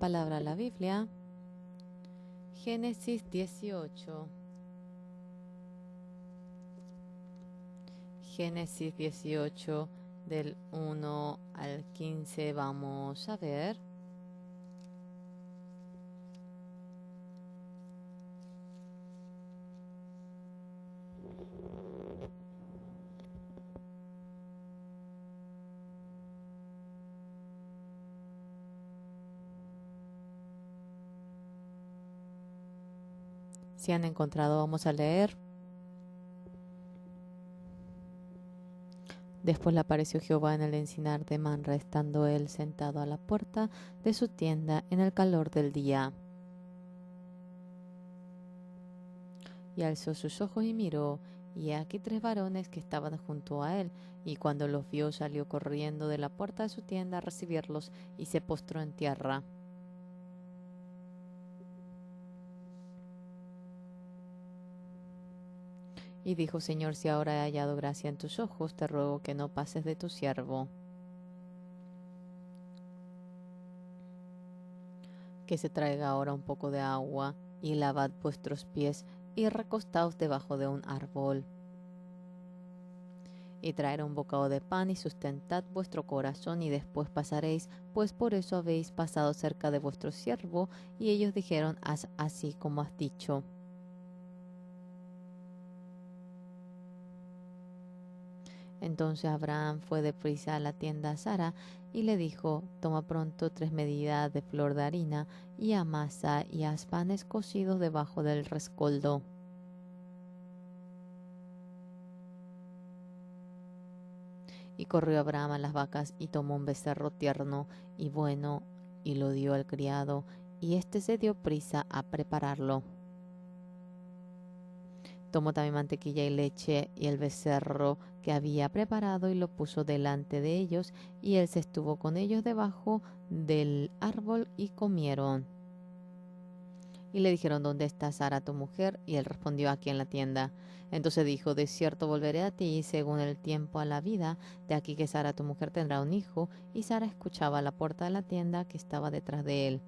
Palabra de la Biblia, Génesis 18. Génesis 18 del 1 al 15 vamos a ver. Si han encontrado, vamos a leer. Después le apareció Jehová en el encinar de Manra, estando él sentado a la puerta de su tienda en el calor del día. Y alzó sus ojos y miró, y aquí 3 varones que estaban junto a él, y cuando los vio salió corriendo de la puerta de su tienda a recibirlos, y se postró en tierra. Y dijo: Señor, si ahora he hallado gracia en tus ojos, te ruego que no pases de tu siervo. Que se traiga ahora un poco de agua, y lavad vuestros pies, y recostaos debajo de un árbol. Y traer un bocado de pan, y sustentad vuestro corazón, y después pasaréis, pues por eso habéis pasado cerca de vuestro siervo. Y ellos dijeron: haz así como has dicho. Entonces Abraham fue deprisa a la tienda a Sara y le dijo: toma pronto 3 medidas de flor de harina y amasa y haz panes cocidos debajo del rescoldo. Y corrió Abraham a las vacas y tomó un becerro tierno y bueno y lo dio al criado, y éste se dio prisa a prepararlo. Tomó también mantequilla y leche y el becerro que había preparado y lo puso delante de ellos, y él se estuvo con ellos debajo del árbol y comieron. Y le dijeron: ¿dónde está Sara tu mujer? Y él respondió: aquí en la tienda. Entonces dijo: de cierto volveré a ti según el tiempo a la vida, de aquí que Sara tu mujer tendrá un hijo. Y Sara escuchaba a la puerta de la tienda que estaba detrás de él.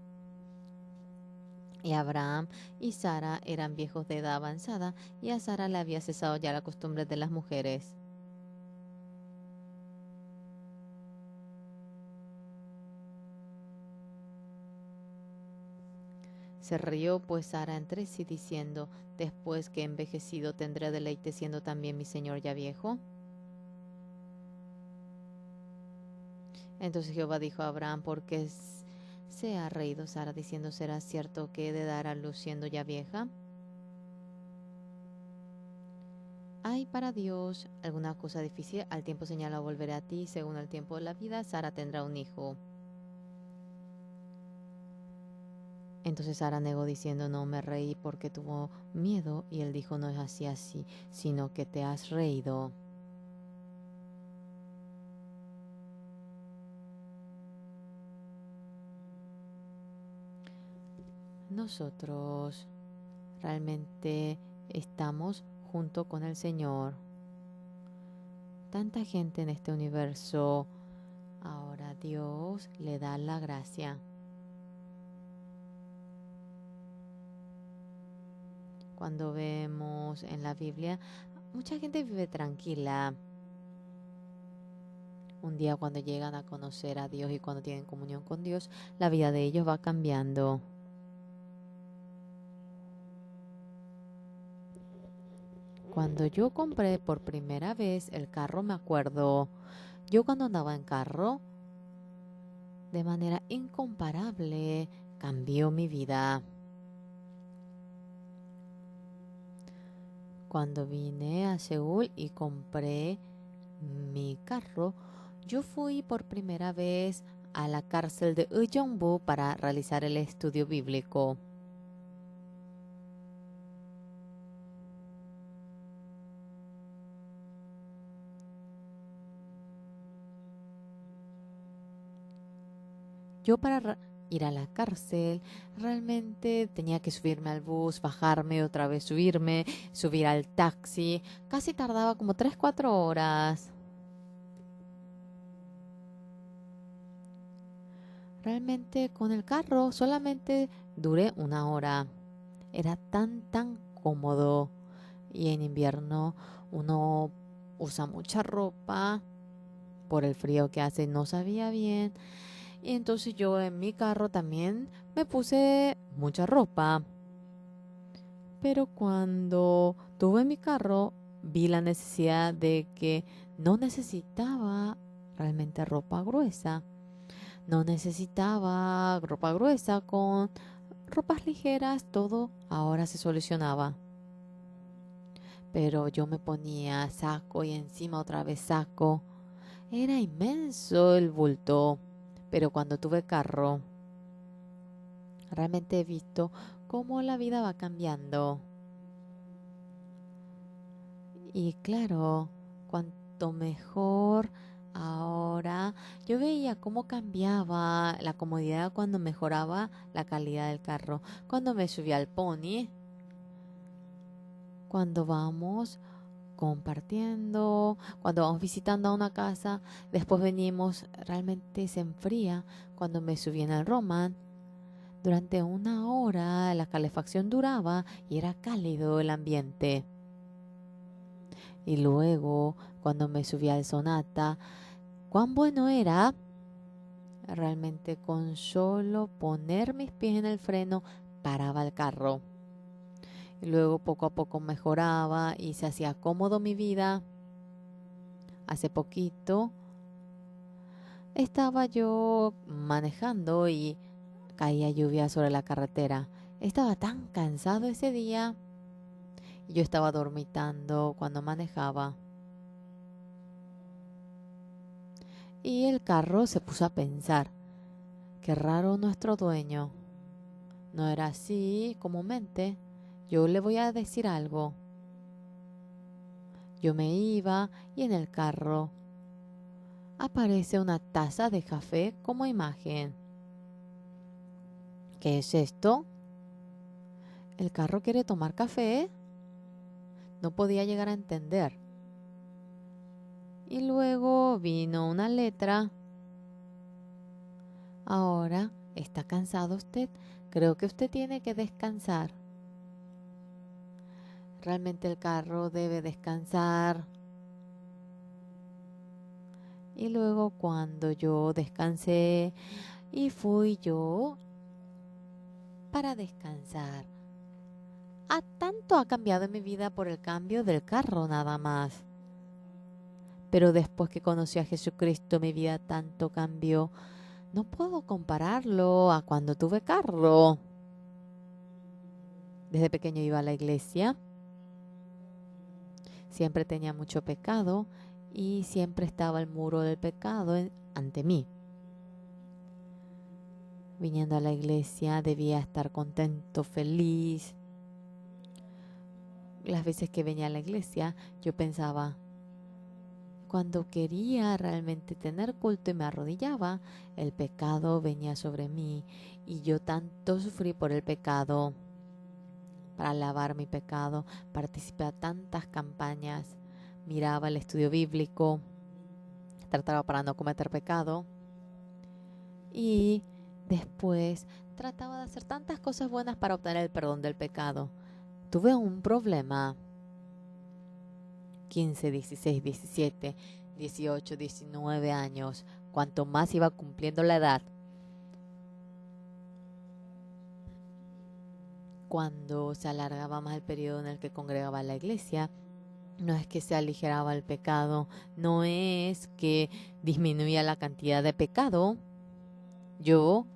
Y Abraham y Sara eran viejos de edad avanzada, y a Sara le había cesado ya la costumbre de las mujeres. Se rió pues Sara entre sí, diciendo: después que he envejecido tendré deleite, siendo también mi señor ya viejo. Entonces Jehová dijo a Abraham: ¿por qué se ha reído Sara, diciendo: será cierto que he de dar a luz siendo ya vieja? ¿Hay para Dios alguna cosa difícil? Al tiempo señalado volveré a ti, según el tiempo de la vida, Sara tendrá un hijo. Entonces Sara negó, diciendo: no me reí, porque tuvo miedo. Y él dijo: no es así, sino que te has reído. Nosotros realmente estamos junto con el Señor. Tanta gente en este universo, ahora Dios le da la gracia. Cuando vemos en la Biblia, mucha gente vive tranquila. Un día, cuando llegan a conocer a Dios y cuando tienen comunión con Dios, la vida de ellos va cambiando. Cuando yo compré por primera vez el carro, me acuerdo, yo cuando andaba en carro, de manera incomparable, cambió mi vida. Cuando vine a Seúl y compré mi carro, yo fui por primera vez a la cárcel de Ujeongbu para realizar el estudio bíblico. Yo para ir a la cárcel realmente tenía que subirme al bus, bajarme, otra vez subirme, subir al taxi. Casi tardaba como 3-4 horas. Realmente con el carro solamente duré 1 hora. Era tan cómodo. Y en invierno uno usa mucha ropa por el frío que hace, no sabía bien. Y entonces yo en mi carro también me puse mucha ropa. Pero cuando tuve mi carro, vi la necesidad de que no necesitaba realmente ropa gruesa. No necesitaba ropa gruesa, con ropas ligeras todo ahora se solucionaba. Pero yo me ponía saco y encima otra vez saco. Era inmenso el bulto. Pero cuando tuve carro, realmente he visto cómo la vida va cambiando. Y claro, cuanto mejor ahora, yo veía cómo cambiaba la comodidad cuando mejoraba la calidad del carro. Cuando me subí al pony, cuando vamos compartiendo, cuando vamos visitando a una casa, después venimos, realmente se enfría. Cuando me subí en el Roman, durante 1 hora la calefacción duraba y era cálido el ambiente. Y luego, cuando me subí al Sonata, cuán bueno era realmente con solo poner mis pies en el freno, paraba el carro. Y luego poco a poco mejoraba y se hacía cómodo mi vida. Hace poquito estaba yo manejando y caía lluvia sobre la carretera. Estaba tan cansado ese día y yo estaba dormitando cuando manejaba. Y el carro se puso a pensar, qué raro nuestro dueño. No era así comúnmente. Yo le voy a decir algo. Yo me iba y en el carro aparece una taza de café como imagen. ¿Qué es esto? ¿El carro quiere tomar café? No podía llegar a entender. Y luego vino una letra. Ahora, ¿está cansado usted? Creo que usted tiene que descansar. Realmente el carro debe descansar. Y luego cuando yo descansé y fui yo para descansar. Tanto ha cambiado en mi vida por el cambio del carro nada más. Pero después que conocí a Jesucristo, mi vida tanto cambió. No puedo compararlo a cuando tuve carro. Desde pequeño iba a la iglesia. Siempre tenía mucho pecado y siempre estaba el muro del pecado ante mí. Viniendo a la iglesia debía estar contento, feliz. Las veces que venía a la iglesia yo pensaba, cuando quería realmente tener culto y me arrodillaba, el pecado venía sobre mí y yo tanto sufrí por el pecado. Para lavar mi pecado, participé a tantas campañas, miraba el estudio bíblico, trataba para no cometer pecado y después trataba de hacer tantas cosas buenas para obtener el perdón del pecado. Tuve un problema. 15, 16, 17, 18, 19 años. Cuanto más iba cumpliendo la edad, cuando se alargaba más el periodo en el que congregaba la iglesia, no es que se aligeraba el pecado, no es que disminuía la cantidad de pecado. Yo,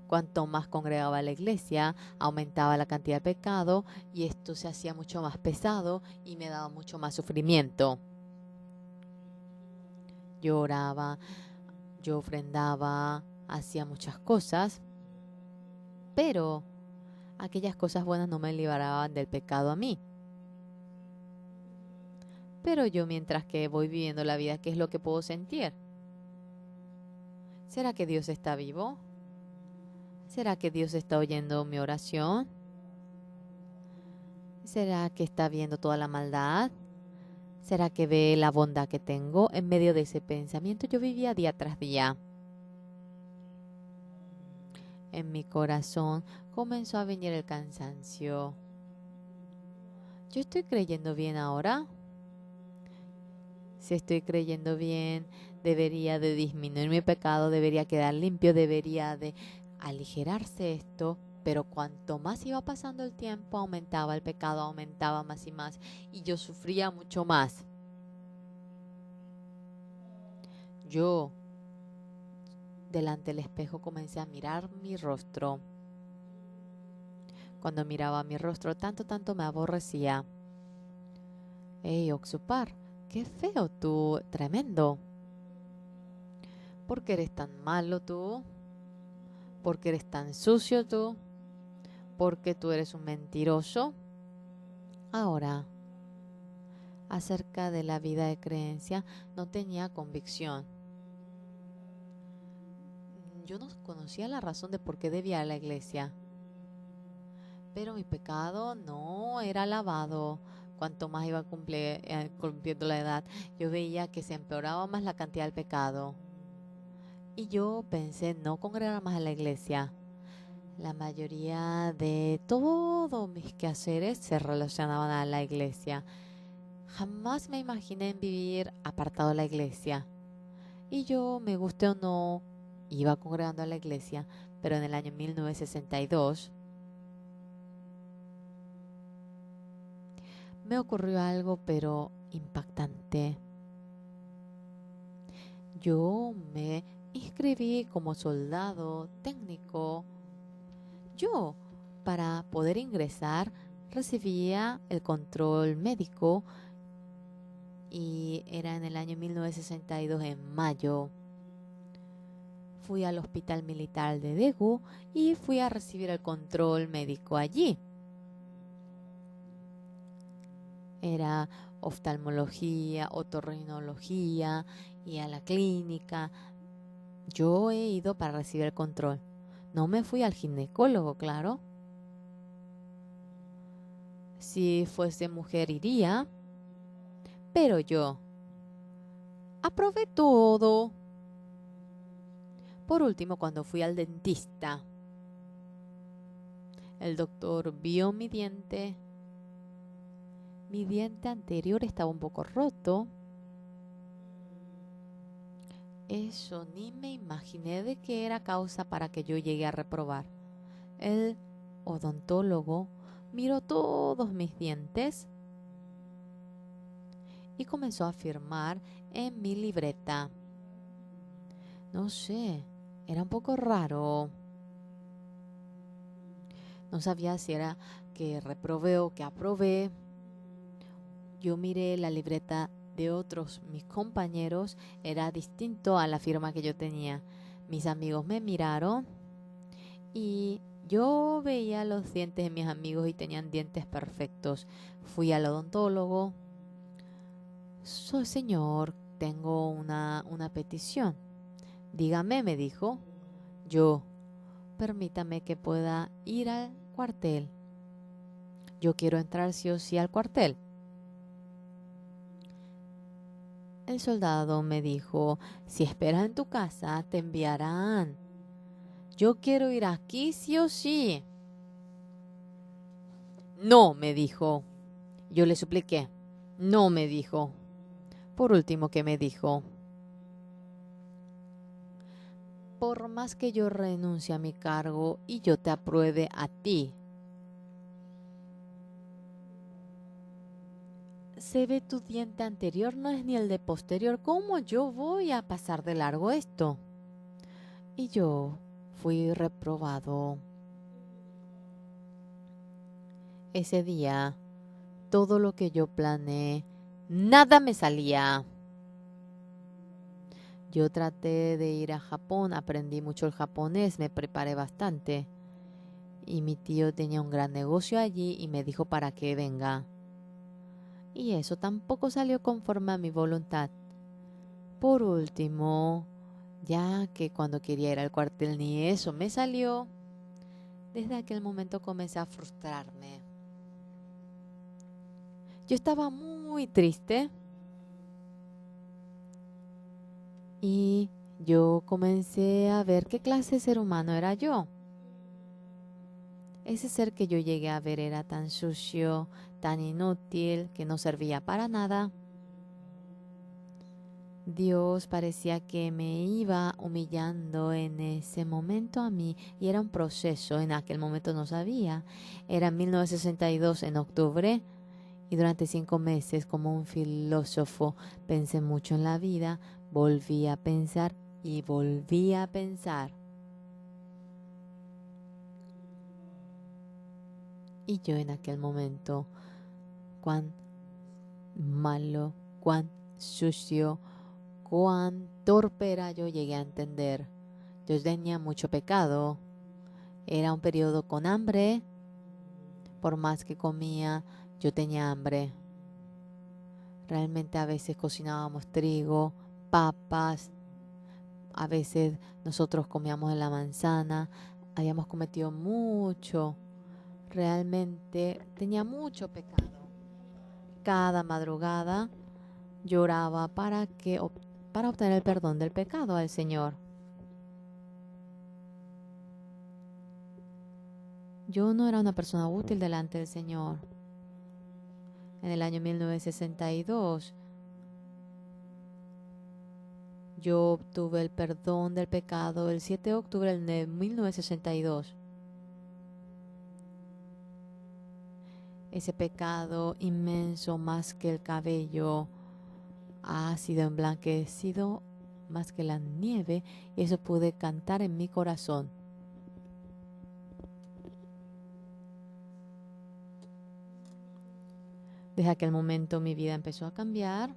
cuanto más congregaba la iglesia, aumentaba la cantidad de pecado y esto se hacía mucho más pesado y me daba mucho más sufrimiento. Yo oraba, yo ofrendaba, hacía muchas cosas, pero aquellas cosas buenas no me liberaban del pecado a mí. Pero yo, mientras que voy viviendo la vida, ¿qué es lo que puedo sentir? ¿Será que Dios está vivo? ¿Será que Dios está oyendo mi oración? ¿Será que está viendo toda la maldad? ¿Será que ve la bondad que tengo? En medio de ese pensamiento yo vivía día tras día. En mi corazón comenzó a venir el cansancio. ¿Yo estoy creyendo bien ahora? Si estoy creyendo bien, debería de disminuir mi pecado, debería quedar limpio, debería de aligerarse esto. Pero cuanto más iba pasando el tiempo, aumentaba el pecado, aumentaba más y más, y yo sufría mucho más. Yo, delante del espejo, comencé a mirar mi rostro. Cuando miraba mi rostro, tanto me aborrecía. ¡Ey, Oxupar! ¡Qué feo tú! ¡Tremendo! ¿Por qué eres tan malo tú? ¿Por qué eres tan sucio tú? ¿Por qué tú eres un mentiroso? Ahora, acerca de la vida de creencia, no tenía convicción. Yo no conocía la razón de por qué debía ir a la iglesia. Pero mi pecado no era lavado. Cuanto más iba cumpliendo la edad, yo veía que se empeoraba más la cantidad del pecado. Y yo pensé no congregar más en la iglesia. La mayoría de todos mis quehaceres se relacionaban a la iglesia. Jamás me imaginé en vivir apartado de la iglesia. Y yo, me guste o no, iba congregando a la iglesia, pero en el año 1962 me ocurrió algo pero impactante. Yo me inscribí como soldado técnico. Yo, para poder ingresar, recibía el control médico y era en el año 1962, en mayo. Fui al hospital militar de Daegu y fui a recibir el control médico allí. Era oftalmología, otorrinología y a la clínica. Yo he ido para recibir el control. No me fui al ginecólogo, claro. Si fuese mujer iría, pero yo aprobé todo. Por último, cuando fui al dentista, el doctor vio mi diente. Mi diente anterior estaba un poco roto. Eso ni me imaginé de qué era causa para que yo llegue a reprobar. El odontólogo miró todos mis dientes y comenzó a firmar en mi libreta. No sé, era un poco raro. No sabía si era que reprobé o que aprobé. Yo miré la libreta de otros mis compañeros, era distinto a la firma que yo tenía. Mis amigos me miraron y yo veía los dientes de mis amigos y tenían dientes perfectos. Fui al odontólogo. Señor, tengo una petición. Dígame, me dijo. Yo, permítame que pueda ir al cuartel. Yo quiero entrar sí o sí al cuartel. El soldado me dijo, si esperas en tu casa, te enviarán. Yo quiero ir aquí sí o sí. No, me dijo. Yo le supliqué. No, me dijo. Por último, ¿qué me dijo? Por más que yo renuncie a mi cargo y yo te apruebe a ti, se ve tu diente anterior, no es ni el de posterior. ¿Cómo yo voy a pasar de largo esto? Y yo fui reprobado. Ese día, todo lo que yo planeé, nada me salía. Yo traté de ir a Japón, aprendí mucho el japonés, me preparé bastante. Y mi tío tenía un gran negocio allí y me dijo para que venga. Y eso tampoco salió conforme a mi voluntad. Por último, ya que cuando quería ir al cuartel ni eso me salió, desde aquel momento comencé a frustrarme. Yo estaba muy triste y yo comencé a ver qué clase de ser humano era yo. Ese ser que yo llegué a ver era tan sucio, tan inútil, que no servía para nada. Dios parecía que me iba humillando en ese momento a mí y era un proceso, en aquel momento no sabía. Era 1962 en octubre y durante 5 meses como un filósofo pensé mucho en la vida, volví a pensar y volví a pensar. Y yo en aquel momento, cuán malo, cuán sucio, cuán torpe era yo, llegué a entender. Yo tenía mucho pecado. Era un periodo con hambre. Por más que comía, yo tenía hambre. Realmente a veces cocinábamos trigo, papas. A veces nosotros comíamos en la manzana. Habíamos cometido mucho. Realmente tenía mucho pecado. Cada madrugada lloraba para obtener el perdón del pecado al Señor. Yo no era una persona útil delante del Señor. En el año 1962, yo obtuve el perdón del pecado el 7 de octubre de 1962. Ese pecado inmenso, más que el cabello, ha sido emblanquecido más que la nieve, y eso pude cantar en mi corazón. Desde aquel momento mi vida empezó a cambiar.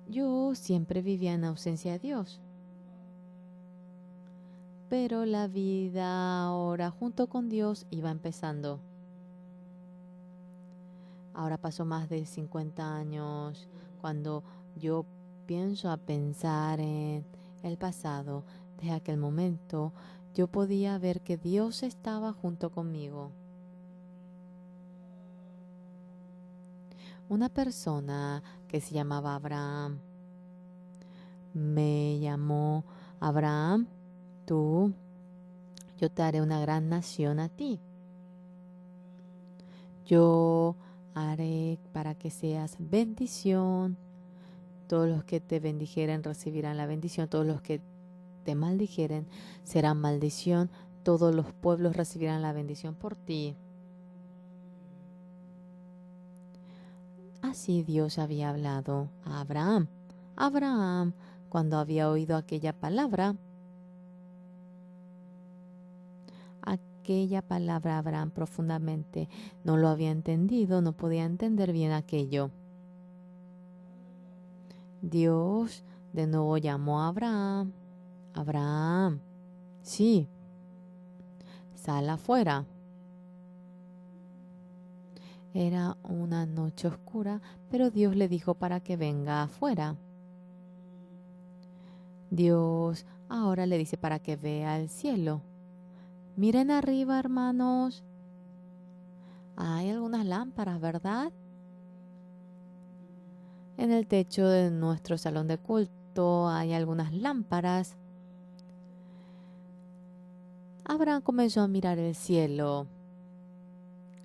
Yo siempre vivía en ausencia de Dios. Pero la vida ahora junto con Dios iba empezando. Ahora pasó más de 50 años. Cuando yo pienso a pensar en el pasado, desde aquel momento, yo podía ver que Dios estaba junto conmigo. Una persona que se llamaba Abraham me llamó: Abraham, yo te haré una gran nación a ti. Yo haré para que seas bendición. Todos los que te bendijeren recibirán la bendición. Todos los que te maldijeren serán maldición. Todos los pueblos recibirán la bendición por ti. Así Dios había hablado a Abraham. Abraham, cuando había oído aquella palabra, Abraham profundamente no lo había entendido, no podía entender bien aquello. Dios de nuevo llamó a Abraham. Abraham, sí, sal afuera. Era una noche oscura, pero Dios le dijo para que venga afuera. Dios ahora le dice para que vea el cielo. Miren arriba, hermanos. Hay algunas lámparas, ¿verdad? En el techo de nuestro salón de culto hay algunas lámparas. Abraham comenzó a mirar el cielo.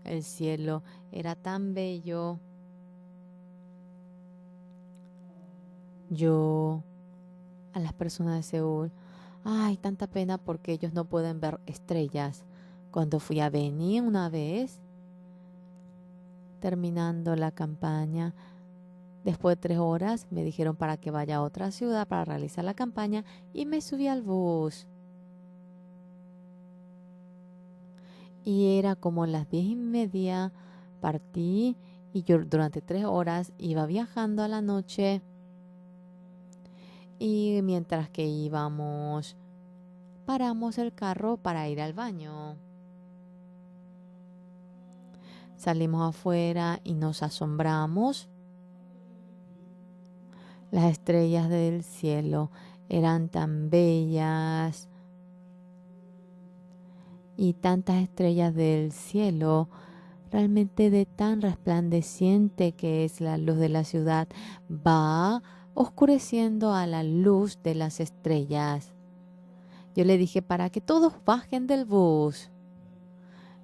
El cielo era tan bello. Yo, a las personas de Seúl, ay, tanta pena porque ellos no pueden ver estrellas. Cuando fui a Beni una vez, terminando la campaña, después de 3 horas, me dijeron para que vaya a otra ciudad para realizar la campaña y me subí al bus. Y era como las 10:30, partí y yo durante 3 horas iba viajando a la noche. Y mientras que íbamos, paramos el carro para ir al baño. Salimos afuera y nos asombramos. Las estrellas del cielo eran tan bellas. Y tantas estrellas del cielo, realmente de tan resplandeciente que es la luz de la ciudad, va oscureciendo a la luz de las estrellas. Yo le dije para que todos bajen del bus.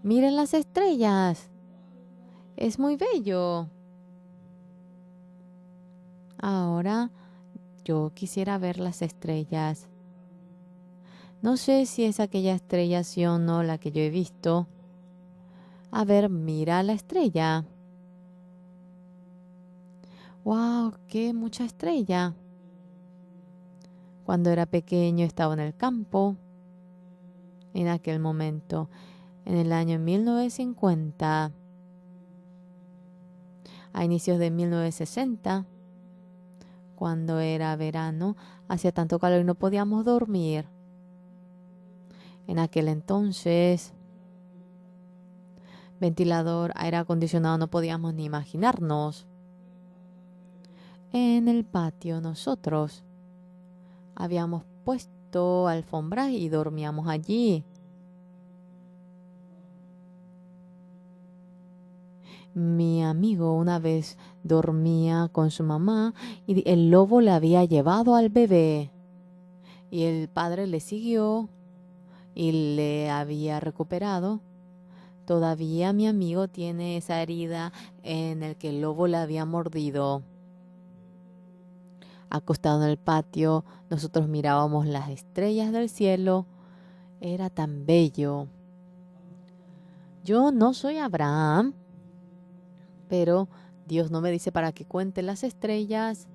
Miren las estrellas. Es muy bello. Ahora yo quisiera ver las estrellas. No sé si es aquella estrella sí o no la que yo he visto. A ver, mira la estrella. ¡Wow! ¡Qué mucha estrella! Cuando era pequeño estaba en el campo. En aquel momento, en el año 1950, a inicios de 1960, cuando era verano, hacía tanto calor y no podíamos dormir. En aquel entonces, ventilador, aire acondicionado no podíamos ni imaginarnos. En el patio nosotros habíamos puesto alfombras y dormíamos allí. Mi amigo una vez dormía con su mamá y el lobo le había llevado al bebé. Y el padre le siguió y le había recuperado. Todavía mi amigo tiene esa herida en el que el lobo le había mordido. Acostado en el patio, nosotros mirábamos las estrellas del cielo. Era tan bello. Yo no soy Abraham, pero Dios no me dice para que cuente las estrellas.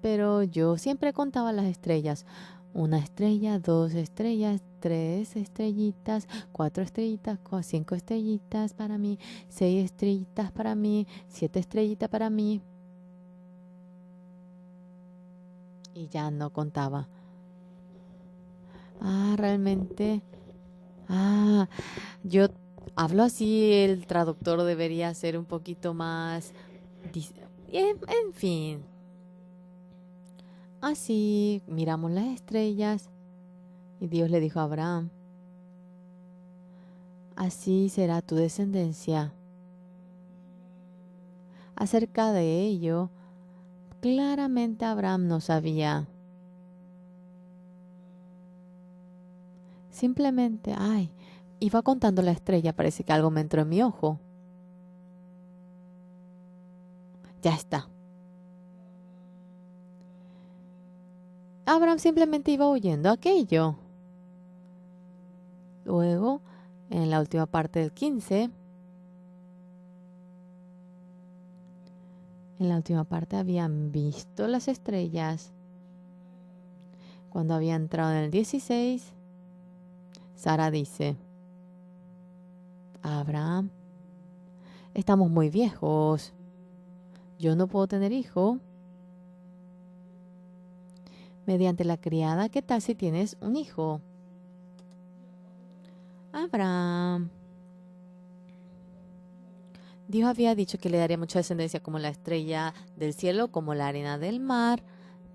Pero yo siempre contaba las estrellas. 1 estrella, 2 estrellas, 3 estrellitas, 4 estrellitas, 5 estrellitas para mí, 6 estrellitas para mí, 7 estrellitas para mí. Y ya no contaba. Realmente. Yo hablo así, el traductor debería ser un poquito más. En fin. Así miramos las estrellas y Dios le dijo a Abraham: así será tu descendencia. Acerca de ello, claramente Abraham no sabía. Simplemente, iba contando la estrella, parece que algo me entró en mi ojo. Ya está. Abraham simplemente iba oyendo aquello. Luego, en la última parte del 15, en la última parte habían visto las estrellas. Cuando había entrado en el 16, Sara dice: Abraham, estamos muy viejos. Yo no puedo tener hijo. Mediante la criada, ¿qué tal si tienes un hijo? Abraham. Dios había dicho que le daría mucha descendencia como la estrella del cielo, como la arena del mar,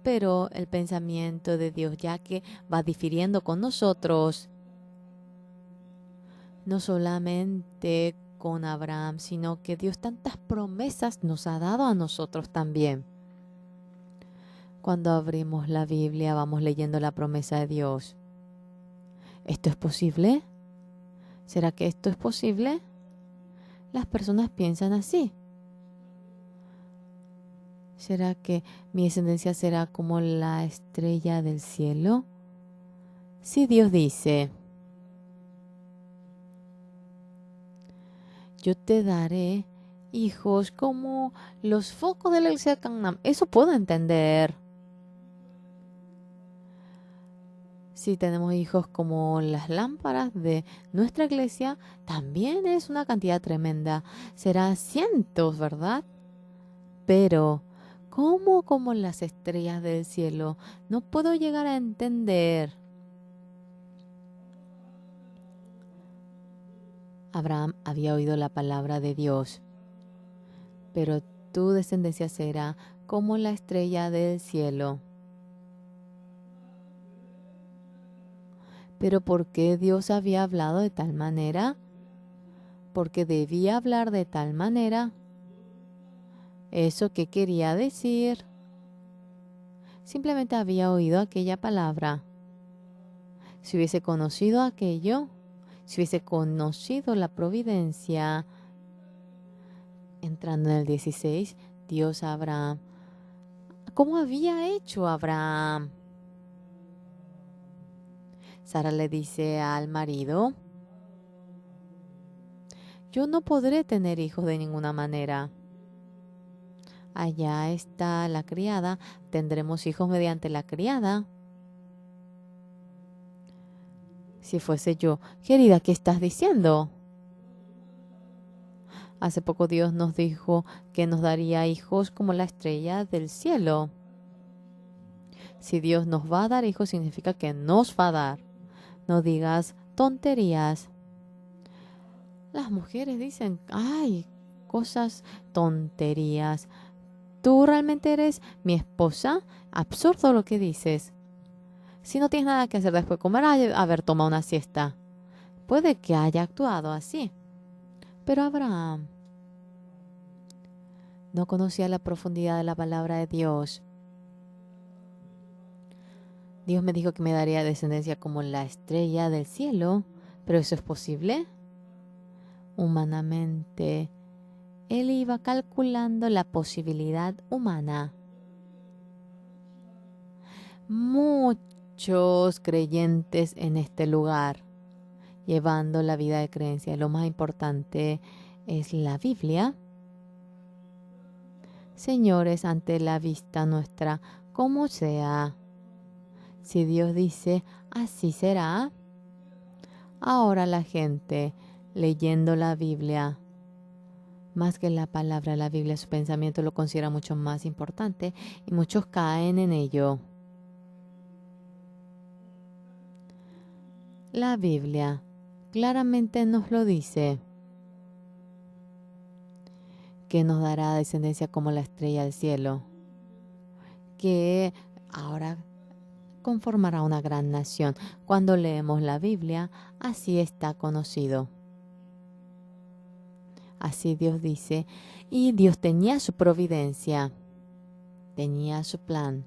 pero el pensamiento de Dios, ya que va difiriendo con nosotros, no solamente con Abraham, sino que Dios tantas promesas nos ha dado a nosotros también. Cuando abrimos la Biblia, vamos leyendo la promesa de Dios. ¿Esto es posible? ¿Será que esto es posible? Las personas piensan así. ¿Será que mi descendencia será como la estrella del cielo? Si Dios dice: yo te daré hijos como los focos de la iglesia de Gangnam, eso puedo entender. Si tenemos hijos como las lámparas de nuestra iglesia, también es una cantidad tremenda. Será cientos, ¿verdad? Pero, ¿cómo como las estrellas del cielo? No puedo llegar a entender. Abraham había oído la palabra de Dios, pero tu descendencia será como la estrella del cielo. Pero ¿por qué Dios había hablado de tal manera? Porque debía hablar de tal manera. ¿Eso qué quería decir? Simplemente había oído aquella palabra. Si hubiese conocido aquello, si hubiese conocido la providencia, entrando en el 16, Dios a Abraham, ¿cómo había hecho Abraham? Sara le dice al marido, yo no podré tener hijos de ninguna manera. Allá está la criada, tendremos hijos mediante la criada. Si fuese yo, querida, ¿qué estás diciendo? Hace poco Dios nos dijo que nos daría hijos como la estrella del cielo. Si Dios nos va a dar hijos, significa que nos va a dar. No digas tonterías. Las mujeres dicen, ay, cosas, tonterías. ¿Tú realmente eres mi esposa? Absurdo lo que dices. Si no tienes nada que hacer después de comer, haber tomado una siesta. Puede que haya actuado así. Pero Abraham no conocía la profundidad de la palabra de Dios. Dios me dijo que me daría descendencia como la estrella del cielo. ¿Pero eso es posible? Humanamente, él iba calculando la posibilidad humana. Muchos creyentes en este lugar, llevando la vida de creencia. Lo más importante es la Biblia. Señores, ante la vista nuestra, como sea. Si Dios dice, así será. Ahora la gente, leyendo la Biblia, más que la palabra de la Biblia, su pensamiento lo considera mucho más importante y muchos caen en ello. La Biblia claramente nos lo dice, que nos dará descendencia como la estrella del cielo, que ahora conformará una gran nación. Cuando leemos la Biblia, así está conocido. Así Dios dice, y Dios tenía su providencia, tenía su plan.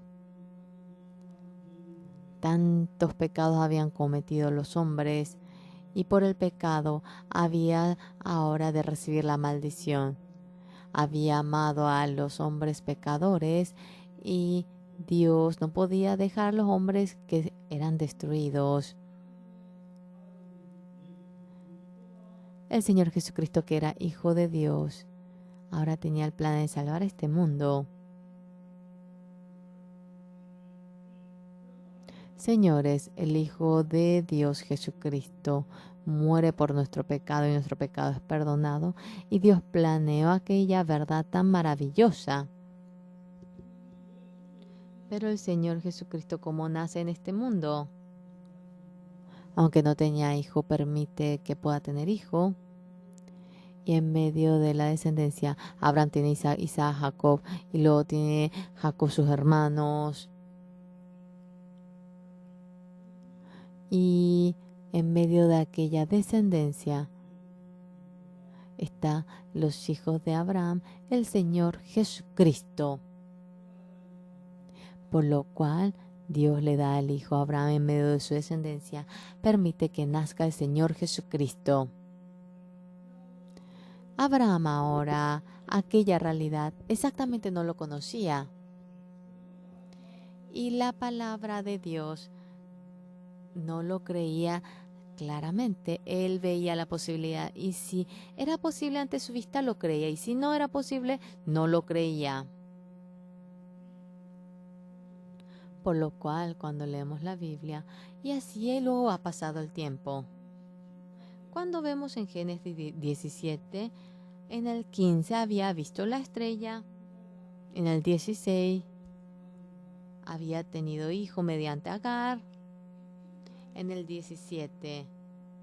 Tantos pecados habían cometido los hombres, y por el pecado había ahora de recibir la maldición. Había amado a los hombres pecadores y Dios no podía dejar a los hombres que eran destruidos. El Señor Jesucristo, que era Hijo de Dios, ahora tenía el plan de salvar este mundo. Señores, el Hijo de Dios Jesucristo muere por nuestro pecado y nuestro pecado es perdonado, y Dios planeó aquella verdad tan maravillosa. Pero el Señor Jesucristo, como nace en este mundo, aunque no tenía hijo, permite que pueda tener hijo. Y en medio de la descendencia, Abraham tiene Isaac, Jacob, y luego tiene Jacob sus hermanos. Y en medio de aquella descendencia están los hijos de Abraham, el Señor Jesucristo. Por lo cual Dios le da al hijo a Abraham en medio de su descendencia, permite que nazca el Señor Jesucristo. Abraham ahora, aquella realidad, exactamente no lo conocía. Y la palabra de Dios no lo creía claramente. Él veía la posibilidad y si era posible ante su vista lo creía y si no era posible no lo creía. Por lo cual cuando leemos la Biblia y así luego ha pasado el tiempo. Cuando vemos en Génesis 17, en el 15 había visto la estrella, en el 16 había tenido hijo mediante Agar. En el 17,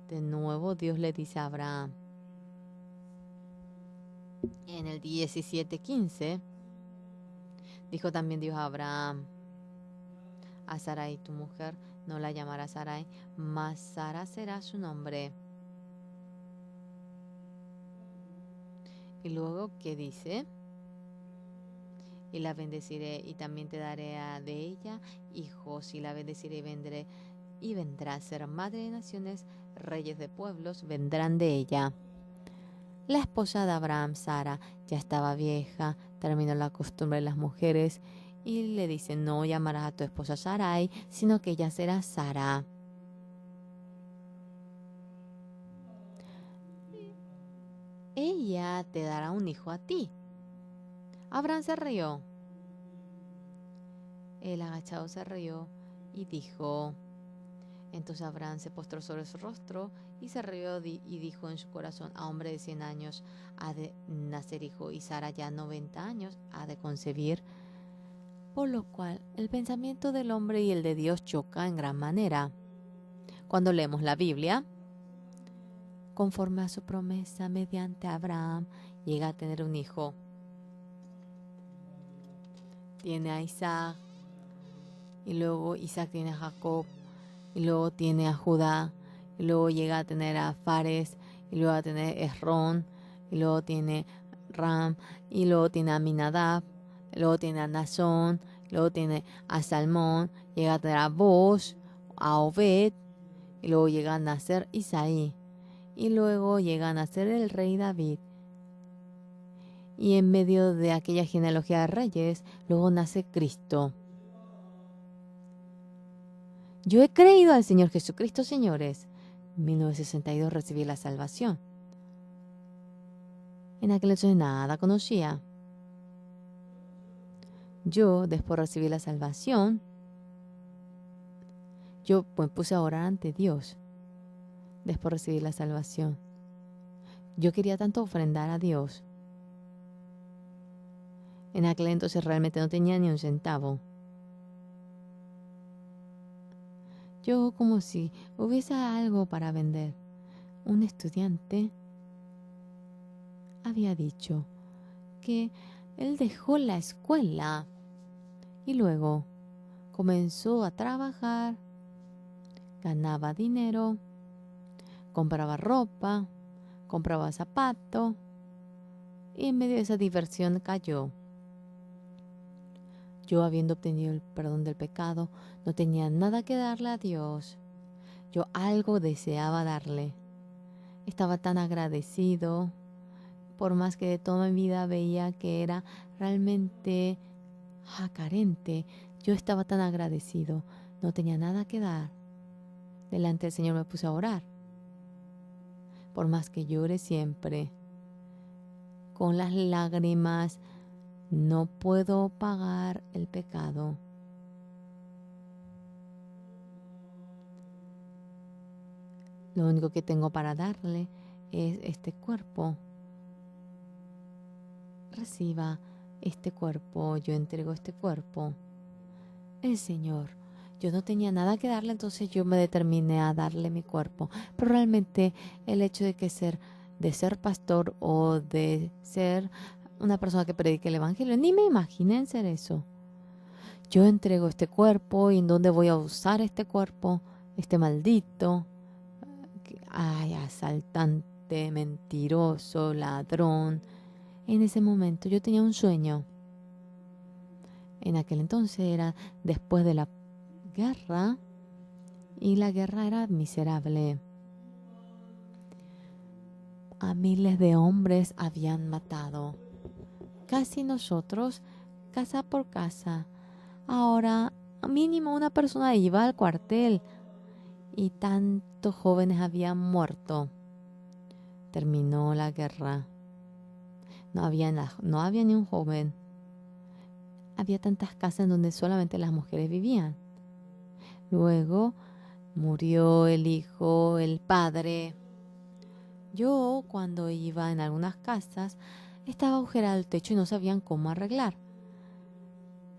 de nuevo Dios le dice a Abraham. En el 17:15, dijo también Dios a Abraham, a Sarai tu mujer no la llamará Sarai, mas Sara será su nombre. Y luego, ¿qué dice? Y la bendeciré y también te daré de ella hijos y la bendeciré y vendré y vendrá a ser madre de naciones, reyes de pueblos vendrán de ella. La esposa de Abraham, Sara, ya estaba vieja, terminó la costumbre de las mujeres y le dice: no llamarás a tu esposa Sarai, sino que ella será Sara. Ella te dará un hijo a ti. Abraham se rió. El agachado se rió y dijo. Entonces Abraham se postró sobre su rostro y se rió y dijo en su corazón: a hombre de 100 años ha de nacer hijo, y Sara ya 90 años ha de concebir. Por lo cual el pensamiento del hombre y el de Dios choca en gran manera. Cuando leemos la Biblia, conforme a su promesa mediante Abraham, llega a tener un hijo. Tiene a Isaac, y luego Isaac tiene a Jacob, y luego tiene a Judá, y luego llega a tener a Fares, y luego a tener Esrón, y luego tiene Ram, y luego tiene a Aminadab, y luego tiene a Nazón, y luego tiene a Salmón, llega a tener a Boz, a Obed, y luego llega a nacer Isaí, y luego llega a nacer el rey David. Y en medio de aquella genealogía de reyes, luego nace Cristo. Yo he creído al Señor Jesucristo, señores. En 1962 recibí la salvación. En aquel entonces nada conocía. Yo, después de recibir la salvación, yo me puse a orar ante Dios. Después de recibir la salvación. Yo quería tanto ofrendar a Dios. En aquel entonces realmente no tenía ni un centavo. Yo como si hubiese algo para vender. Un estudiante había dicho que él dejó la escuela y luego comenzó a trabajar, ganaba dinero, compraba ropa, compraba zapatos y en medio de esa diversión cayó. Yo, habiendo obtenido el perdón del pecado, no tenía nada que darle a Dios. Yo algo deseaba darle. Estaba tan agradecido, por más que de toda mi vida veía que era realmente carente. Yo estaba tan agradecido, no tenía nada que dar. Delante del Señor me puse a orar. Por más que llore siempre, con las lágrimas, no puedo pagar el pecado. Lo único que tengo para darle es este cuerpo. Reciba este cuerpo, yo entrego este cuerpo. El Señor, yo no tenía nada que darle, entonces yo me determiné a darle mi cuerpo. Pero realmente el hecho de ser pastor o de ser una persona que predique el evangelio, ni me imaginé en ser eso. Yo entrego este cuerpo, y ¿en dónde voy a usar este cuerpo? Este maldito, asaltante, mentiroso, ladrón. En ese momento yo tenía un sueño. En aquel entonces era después de la guerra, y la guerra era miserable. A miles de hombres habían matado. Casi nosotros, casa por casa. Ahora, mínimo una persona iba al cuartel y tantos jóvenes habían muerto. Terminó la guerra. No había ni un joven. Había tantas casas en donde solamente las mujeres vivían. Luego murió el hijo, el padre. Yo, cuando iba en algunas casas, estaba agujerado el techo y no sabían cómo arreglar.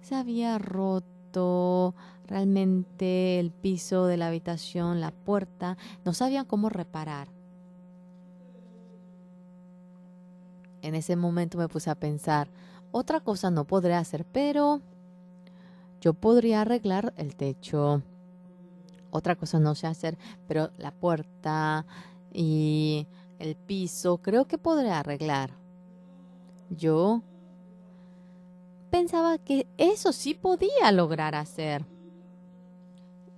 Se había roto realmente el piso de la habitación, la puerta. No sabían cómo reparar. En ese momento me puse a pensar, otra cosa no podré hacer, pero yo podría arreglar el techo. Otra cosa no sé hacer, pero la puerta y el piso creo que podré arreglar. Yo pensaba que eso sí podía lograr hacer.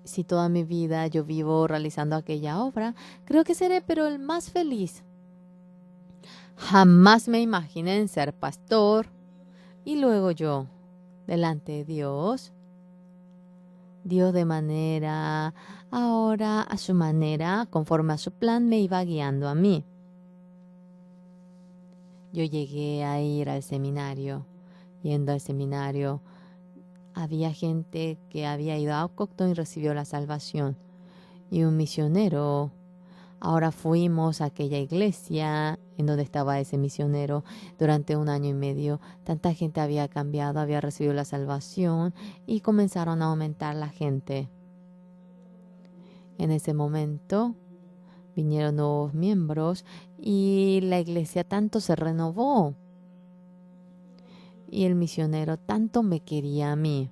Si toda mi vida yo vivo realizando aquella obra, creo que seré pero el más feliz. Jamás me imaginé en ser pastor y luego yo, delante de Dios, Dios de manera, ahora a su manera, conforme a su plan, me iba guiando a mí. Yo llegué a ir al seminario. Yendo al seminario, había gente que había ido a Aucocton y recibió la salvación. Y un misionero. Ahora fuimos a aquella iglesia en donde estaba ese misionero durante 1 año y medio. Tanta gente había cambiado, había recibido la salvación y comenzaron a aumentar la gente. En ese momento vinieron nuevos miembros y la iglesia tanto se renovó. Y el misionero tanto me quería a mí.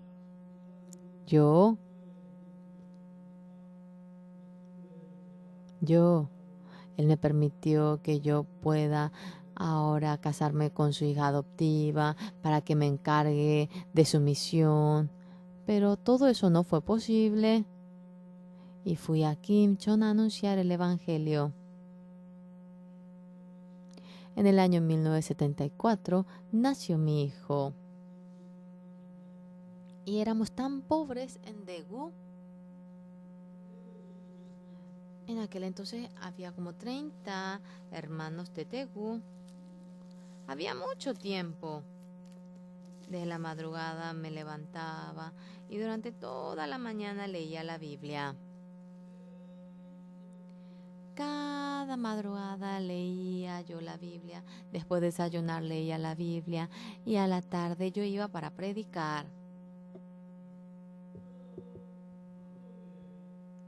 Él me permitió que yo pueda ahora casarme con su hija adoptiva para que me encargue de su misión. Pero todo eso no fue posible. Y fui a Kimchon a anunciar el Evangelio. En el año 1974 nació mi hijo. Y éramos tan pobres en Daegu. En aquel entonces había como 30 hermanos de Daegu. Había mucho tiempo. Desde la madrugada me levantaba y durante toda la mañana leía la Biblia. Cada madrugada leía yo la Biblia. Después de desayunar leía la Biblia. Y a la tarde yo iba para predicar.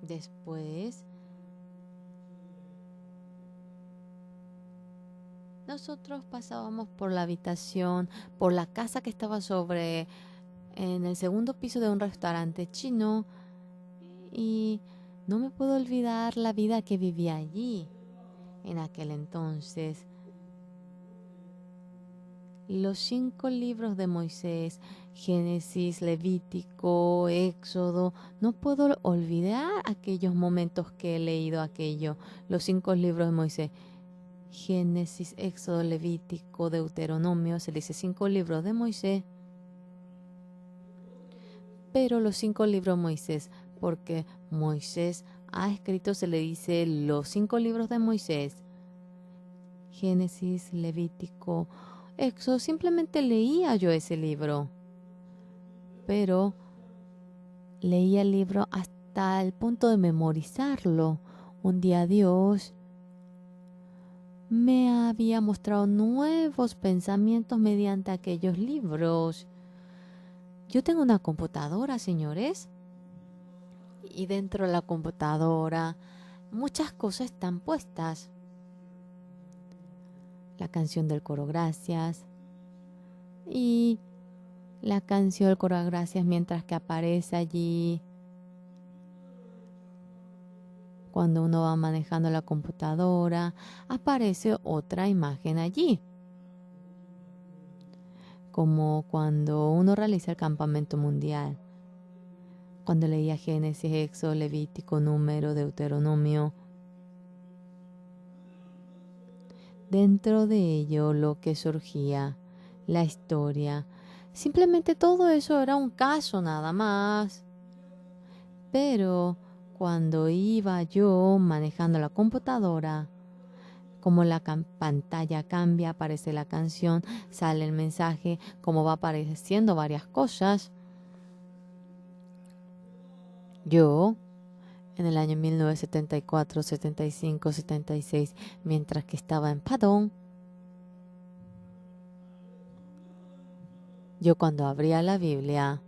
Después nosotros pasábamos por la habitación, por la casa que estaba en el segundo piso de un restaurante chino. Y no me puedo olvidar la vida que vivía allí. En aquel entonces, los 5 libros de Moisés, Génesis, Levítico, Éxodo, no puedo olvidar aquellos momentos que he leído aquello. Los 5 libros de Moisés, Génesis, Éxodo, Levítico, Deuteronomio, se dice 5 libros de Moisés. Pero los 5 libros de Moisés, porque Moisés ha escrito, se le dice los 5 libros de Moisés. Génesis, Levítico, Éxodo, simplemente leía yo ese libro. Pero leía el libro hasta el punto de memorizarlo. Un día Dios me había mostrado nuevos pensamientos mediante aquellos libros. Yo tengo una computadora, señores, y dentro de la computadora muchas cosas están puestas. La canción del coro Gracias y la canción del coro Gracias mientras que aparece allí cuando uno va manejando la computadora, aparece otra imagen allí. Como cuando uno realiza el campamento mundial. Cuando leía Génesis, Éxodo, Levítico, Número, Deuteronomio. Dentro de ello lo que surgía, la historia. Simplemente todo eso era un caso nada más. Pero cuando iba yo manejando la computadora, como la pantalla cambia, aparece la canción, sale el mensaje, como va apareciendo varias cosas. Yo, en el año 1974, 75, 76, mientras que estaba en Padón, yo cuando abría la Biblia,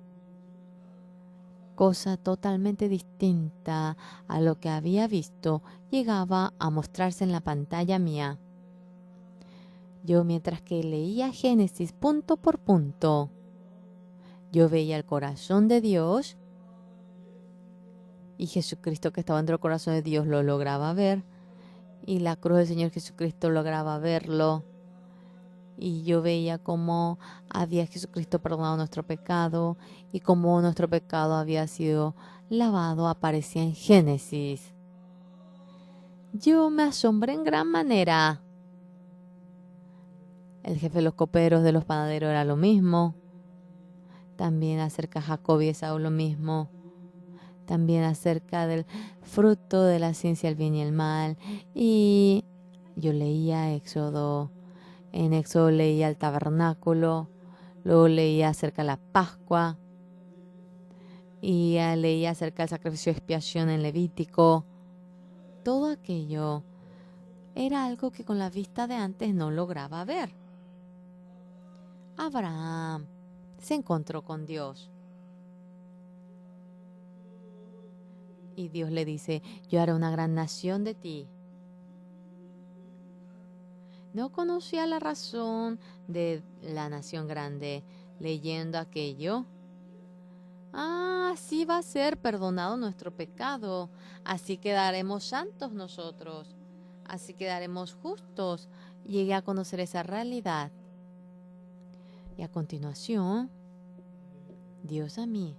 cosa totalmente distinta a lo que había visto, llegaba a mostrarse en la pantalla mía. Yo mientras que leía Génesis punto por punto, yo veía el corazón de Dios y Jesucristo que estaba dentro del corazón de Dios lo lograba ver y la cruz del Señor Jesucristo lograba verlo. Y yo veía cómo había Jesucristo perdonado nuestro pecado y cómo nuestro pecado había sido lavado aparecía en Génesis. Yo me asombré en gran manera. El jefe de los coperos de los panaderos era lo mismo. También acerca de Jacob y Esaú lo mismo. También acerca del fruto de la ciencia, el bien y el mal. Y yo leía Éxodo. En Éxodo leía el tabernáculo. Luego leía acerca de la Pascua. Y leía acerca del sacrificio de expiación en Levítico. Todo aquello era algo que con la vista de antes no lograba ver. Abraham se encontró con Dios. Y Dios le dice, yo haré una gran nación de ti. No conocía la razón de la nación grande. Leyendo aquello, así va a ser perdonado nuestro pecado. Así quedaremos santos nosotros. Así quedaremos justos. Llegué a conocer esa realidad. Y a continuación, Dios a mí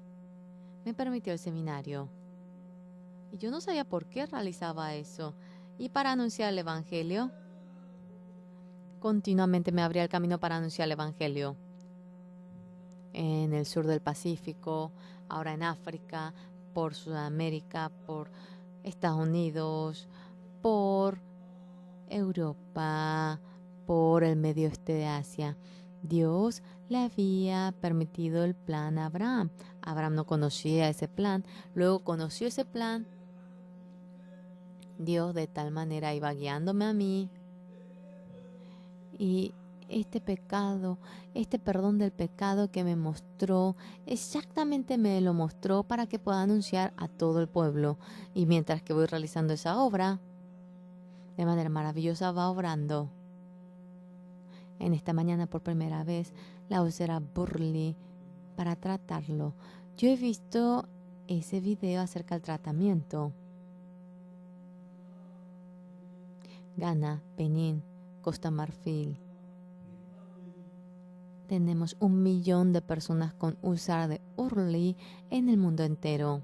me permitió el seminario. Y yo no sabía por qué realizaba eso. Y para anunciar el Evangelio, continuamente me abría el camino para anunciar el Evangelio. En el sur del Pacífico, ahora en África, por Sudamérica, por Estados Unidos, por Europa, por el medio oeste de Asia. Dios le había permitido el plan a Abraham. Abraham no conocía ese plan, luego conoció ese plan. Dios de tal manera iba guiándome a mí. Y este pecado, este perdón del pecado que me mostró, exactamente me lo mostró para que pueda anunciar a todo el pueblo. Y mientras que voy realizando esa obra, de manera maravillosa va obrando. En esta mañana por primera vez la úlcera Burley para tratarlo. Yo he visto ese video acerca del tratamiento. Ghana, Benín, Costa Marfil. Tenemos 1 millón de personas con úlcera de Burley en el mundo entero.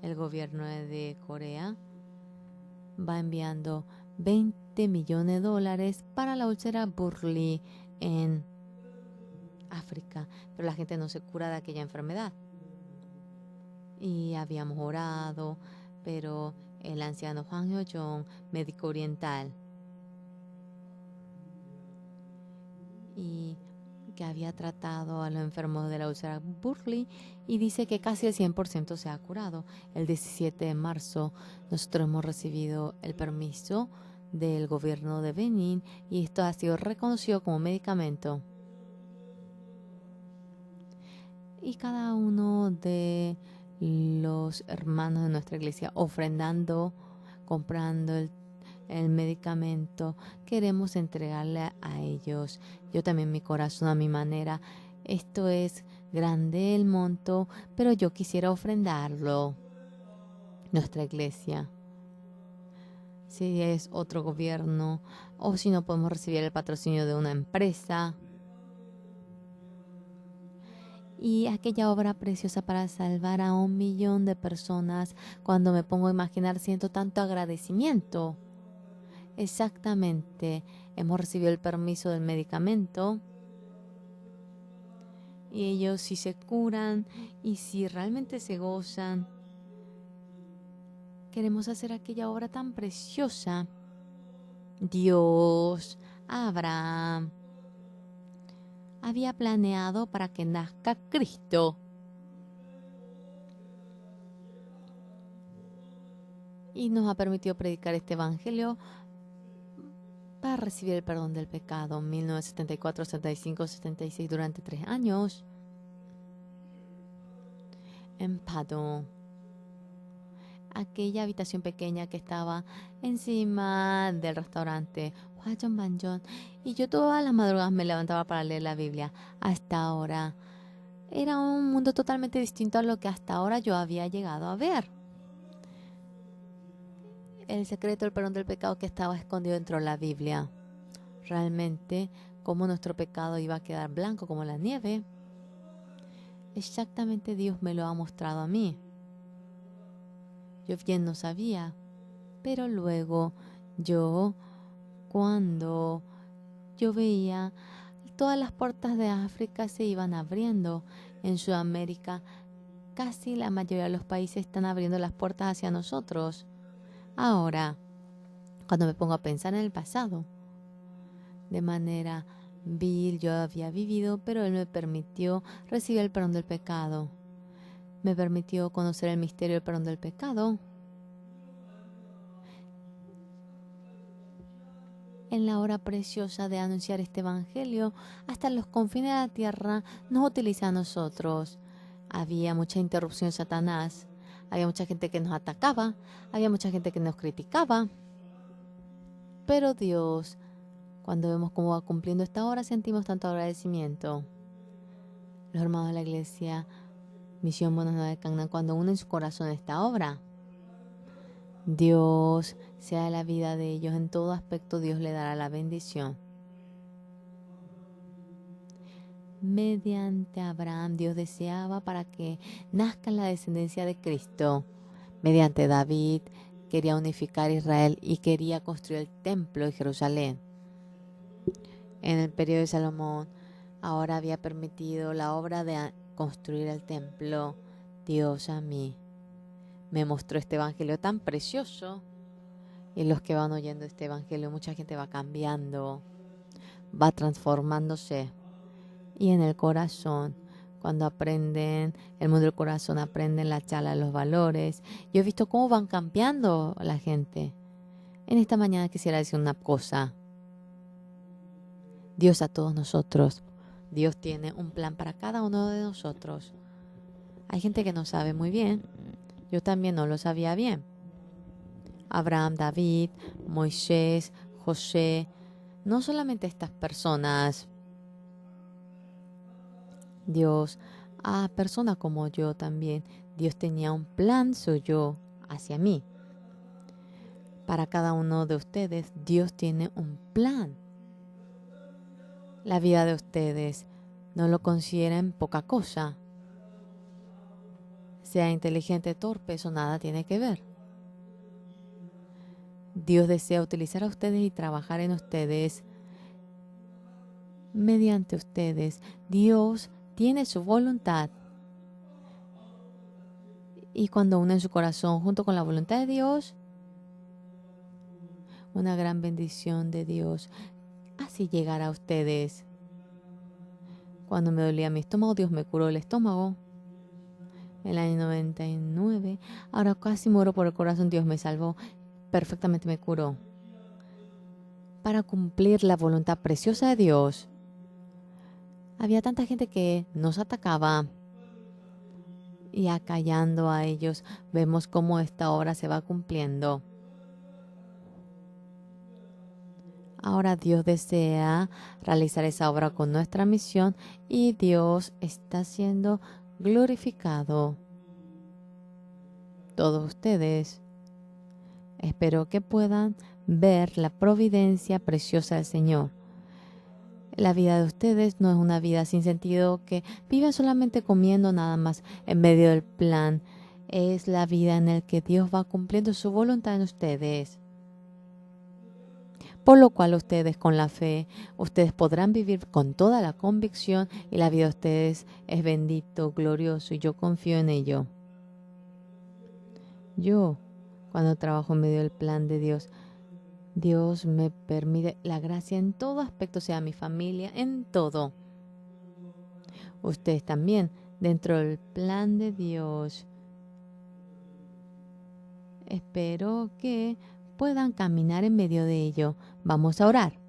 El gobierno de Corea va enviando 20 millones de dólares para la úlcera Burley en África, pero la gente no se cura de aquella enfermedad. Y habíamos orado, pero el anciano Hwang Hyo-jong, médico oriental, y que había tratado a los enfermos de la úlcera Burley y dice que casi el 100% se ha curado. El 17 de marzo nosotros hemos recibido el permiso del gobierno de Benín y esto ha sido reconocido como medicamento. Y cada uno de los hermanos de nuestra iglesia ofrendando, comprando el medicamento, queremos entregarle a ellos. Yo también mi corazón a mi manera. Esto es grande el monto, pero yo quisiera ofrendarlo. Nuestra iglesia. Si es otro gobierno o si no podemos recibir el patrocinio de una empresa. Y aquella obra preciosa para salvar a 1 millón de personas, cuando me pongo a imaginar, siento tanto agradecimiento. Exactamente, hemos recibido el permiso del medicamento y ellos si se curan y si realmente se gozan, queremos hacer aquella obra tan preciosa. Dios, Abraham, había planeado para que nazca Cristo. Y nos ha permitido predicar este evangelio para recibir el perdón del pecado. 1974, 75, 76 durante 3 años. En Padón. Aquella habitación pequeña que estaba encima del restaurante Hwajon Banjon, y yo todas las madrugadas me levantaba para leer la Biblia. Hasta ahora era un mundo totalmente distinto a lo que hasta ahora yo había llegado a ver. El secreto del perdón del pecado que estaba escondido dentro de la Biblia. Realmente, cómo nuestro pecado iba a quedar blanco como la nieve. exactamente Dios me lo ha mostrado a mí. Yo bien no sabía, pero luego cuando yo veía, todas las puertas de África se iban abriendo. En Sudamérica, casi la mayoría de los países están abriendo las puertas hacia nosotros. Ahora, cuando me pongo a pensar en el pasado, de manera vil yo había vivido, pero Él me permitió recibir el perdón del pecado. Me permitió conocer el misterio del perdón del pecado. En la hora preciosa de anunciar este evangelio, hasta los confines de la tierra nos utiliza a nosotros. Había mucha interrupción de Satanás, había mucha gente que nos atacaba, había mucha gente que nos criticaba. Pero Dios, cuando vemos cómo va cumpliendo esta hora, sentimos tanto agradecimiento. Los hermanos de la iglesia Misión Buenas Nuevas de Cangnan, cuando unen su corazón a esta obra, Dios sea la vida de ellos en todo aspecto. Dios le dará la bendición. Mediante Abraham, Dios deseaba para que nazca la descendencia de Cristo. Mediante David, quería unificar Israel y quería construir el templo de Jerusalén. En el periodo de Salomón, ahora había permitido la obra de construir el templo. Dios a mí me mostró este evangelio tan precioso. Y los que van oyendo este evangelio, mucha gente va cambiando, va transformándose. Y en el corazón, cuando aprenden el mundo del corazón, aprenden la charla, los valores. Yo he visto cómo van cambiando la gente. En esta mañana quisiera decir una cosa. Dios a todos nosotros. Dios tiene un plan para cada uno de nosotros. Hay gente que no sabe muy bien. Yo también no lo sabía bien. Abraham, David, Moisés, José, no solamente estas personas. Dios, a personas como yo también. Dios tenía un plan suyo hacia mí. Para cada uno de ustedes, Dios tiene un plan. La vida de ustedes no lo consideren poca cosa. Sea inteligente, torpe, eso nada tiene que ver. Dios desea utilizar a ustedes y trabajar en ustedes. Mediante ustedes, Dios tiene su voluntad. Y cuando unen su corazón junto con la voluntad de Dios, una gran bendición de Dios así llegará a ustedes. Cuando me dolía mi estómago, Dios me curó el estómago. En el año 99, ahora casi muero por el corazón, Dios me salvó. Perfectamente me curó. Para cumplir la voluntad preciosa de Dios, había tanta gente que nos atacaba. Y acallando a ellos, vemos cómo esta obra se va cumpliendo. Ahora Dios desea realizar esa obra con nuestra misión y Dios está siendo glorificado. Todos ustedes, espero que puedan ver la providencia preciosa del Señor. La vida de ustedes no es una vida sin sentido que viven solamente comiendo nada más en medio del plan. Es la vida en la que Dios va cumpliendo su voluntad en ustedes. Por lo cual ustedes con la fe, ustedes podrán vivir con toda la convicción y la vida de ustedes es bendito, glorioso y yo confío en ello. Yo, cuando trabajo en medio del plan de Dios, Dios me permite la gracia en todo aspecto, sea mi familia, en todo. Ustedes también, dentro del plan de Dios. Espero que puedan caminar en medio de ello. Vamos a orar.